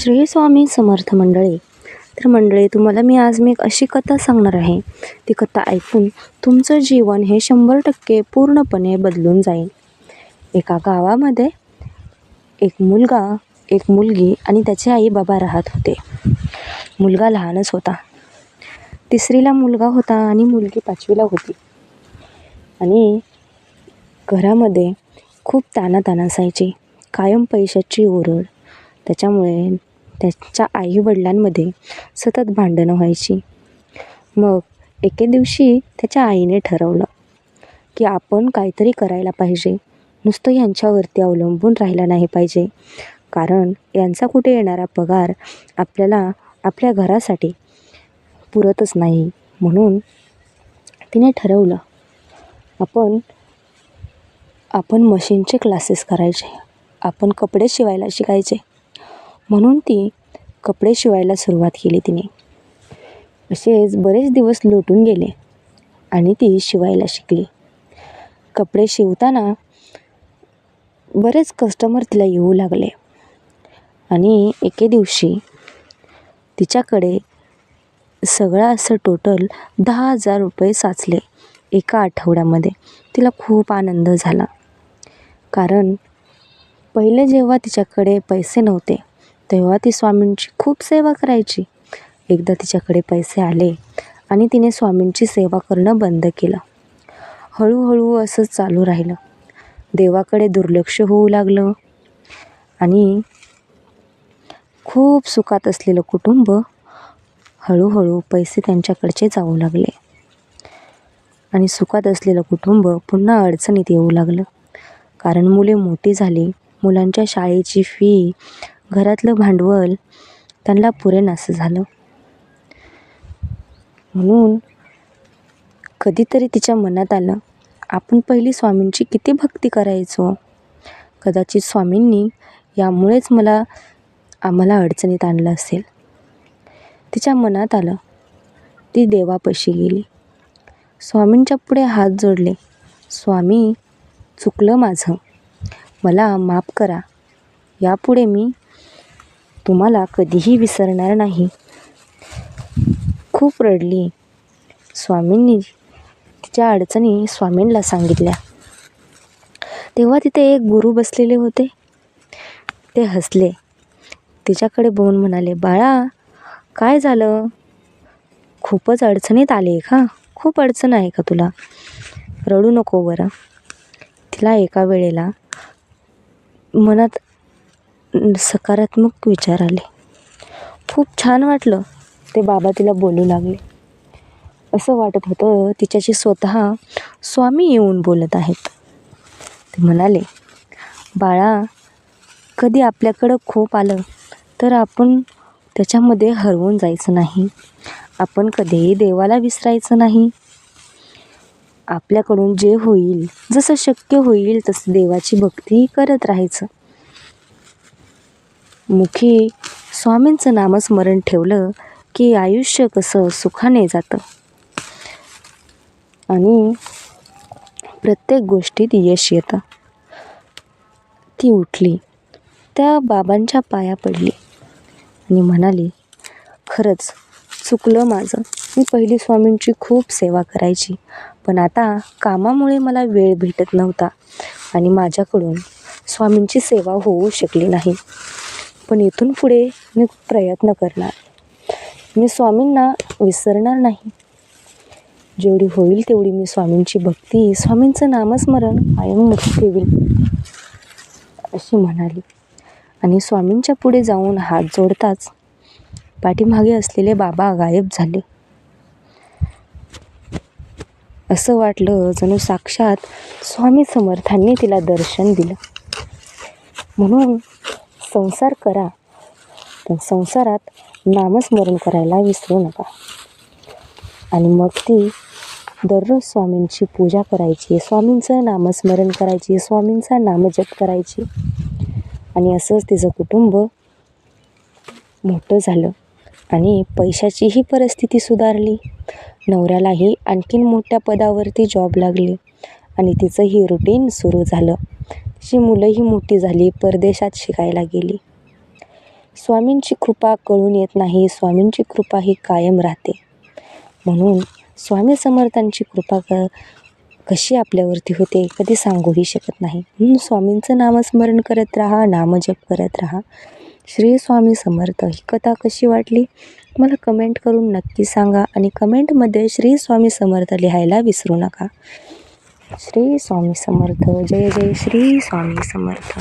श्री स्वामी समर्थ मंडळी. तर मंडळी, तुम्हाला मी आज एक अशी कथा सांगणार आहे. ती कथा ऐकून तुमचं जीवन हे 100% पूर्णपणे बदलून जाईल. एका गावामध्ये एक मुलगा, एक मुलगी आणि त्याचे आई बाबा राहत होते. मुलगा लहानच होता. 3रीला मुलगा होता आणि मुलगी 5वीला होती. आणि घरामध्ये खूप ताणाताण असायची, कायम पैशाची ओरड. त्याच्यामुळे त्याच्या आईवडिलांमध्ये सतत भांडणं व्हायची. मग एके दिवशी त्याच्या आईने ठरवलं की आपण काहीतरी करायला पाहिजे, नुसतं यांच्यावरती अवलंबून राहिला नाही पाहिजे, कारण यांचा कुठे येणारा पगार आपल्याला आपल्या घरासाठी पुरतच नाही. म्हणून तिने ठरवलं आपण मशीनचे क्लासेस करायचे, आपण कपडे शिवायला शिकायचे. म्हणून ती कपडे शिवायला सुरुवात केली तिने. असेच बरेच दिवस लोटून गेले आणि ती शिवायला शिकली. कपडे शिवताना बरेच कस्टमर तिला येऊ लागले आणि एके दिवशी तिच्याकडे सगळं असं टोटल 10,000 रुपये साचले एका आठवड्यामध्ये. तिला खूप आनंद झाला, कारण पहिले जेव्हा तिच्याकडे पैसे नव्हते तेव्हा ती स्वामींची खूप सेवा करायची. एकदा तिच्याकडे पैसे आले आणि तिने स्वामींची सेवा करणं बंद केलं. हळूहळू असंच चालू राहिलं. देवाकडे दुर्लक्ष होऊ लागलं आणि खूप सुखात असलेलं कुटुंब हळूहळू पैसे त्यांच्याकडचे जाऊ लागले आणि सुखात असलेलं कुटुंब पुन्हा अडचणीत येऊ लागलं. कारण मुले मोठी झाली, मुलांच्या शाळेची फी, घरातलं भांडवल त्यांना पुरेनासं झालं. म्हणून कधीतरी तिच्या मनात आलं, आपण पहिली स्वामींची किती भक्ती करायचो. कदाचित स्वामींनी यामुळेच आम्हाला अडचणीत आणलं असेल. तिच्या मनात आलं. ती देवापाशी गेली, स्वामींच्या पुढे हात जोडले. स्वामी, चुकलं माझं, मला माफ करा. यापुढे मी तुम्हाला कधीही विसरणार नाही. खूप रडली. स्वामींनी तिच्या अडचणी स्वामींना सांगितल्या. तेव्हा तिथे एक गुरु बसलेले होते. ते हसले. तिच्याकडे बघून म्हणाले, बाळा, काय झालं? खूपच अडचणीत आले का? खूप अडचण आहे का तुला? रडू नको बरं. तिला एका वेळेला मनात सकारात्मक विचार आले. खूप छान वाटलं. ते बाबा तिला बोलू लागले. असं वाटत होतं तिच्याशी स्वतः स्वामी येऊन बोलत आहेत. ते म्हणाले, बाळा, कधी आपल्याकडं खूप आलं तर आपण त्याच्यामध्ये हरवून जायचं नाही. आपण कधीही देवाला विसरायचं नाही. आपल्याकडून जे होईल, जसं शक्य होईल तसं देवाची भक्ती करत राहायचं. मुखी स्वामींचं नामस्मरण ठेवलं की आयुष्य कसं सुखाने जातं आणि प्रत्येक गोष्टीत यश येतं. ती उठली, त्या बाबांच्या पाया पडली आणि म्हणाली, खरंच चुकलं माझं. मी पहिली स्वामींची खूप सेवा करायची, पण आता कामामुळे मला वेळ भेटत नव्हता आणि माझ्याकडून स्वामींची सेवा होऊ शकली नाही. पण इथून पुढे मी प्रयत्न करणार. मी स्वामींना विसरणार नाही. जेवढी होईल तेवढी मी स्वामींची भक्ती, स्वामींचं नामस्मरण कायम ठेवील, अशी म्हणाली. आणि स्वामींच्या पुढे जाऊन हात जोडताच पाठीमागे असलेले बाबा गायब झाले. असं वाटलं जणू साक्षात स्वामी समर्थांनी तिला दर्शन दिलं. म्हणून संसार करा, पण संसारात नामस्मरण करायला विसरू नका. आणि मग ती दररोज स्वामींची पूजा करायची, स्वामींचं नामस्मरण करायची, स्वामींचा नामजप करायची. आणि असंच तिचं कुटुंब मोठं झालं आणि पैशाचीही परिस्थिती सुधारली. नवऱ्यालाही आणखीन मोठ्या पदावरती जॉब लागले आणि तिचंही रुटीन सुरू झालं. तिची मुलंही मोठी झाली, परदेशात शिकायला गेली. स्वामींची कृपा कळून येत नाही, स्वामींची कृपा ही कायम राहते. म्हणून स्वामी समर्थांची कृपा कशी आपल्यावरती होते कधी सांगूही शकत नाही. म्हणून स्वामींचं नामस्मरण करत राहा, नामजप करत राहा. श्री स्वामी समर्थ. ही कथा कशी वाटली मला कमेंट करून नक्की सांगा आणि कमेंटमध्ये श्री स्वामी समर्थ लिहायला विसरू नका. श्री स्वामी समर्थ. जय जय श्री स्वामी समर्थ.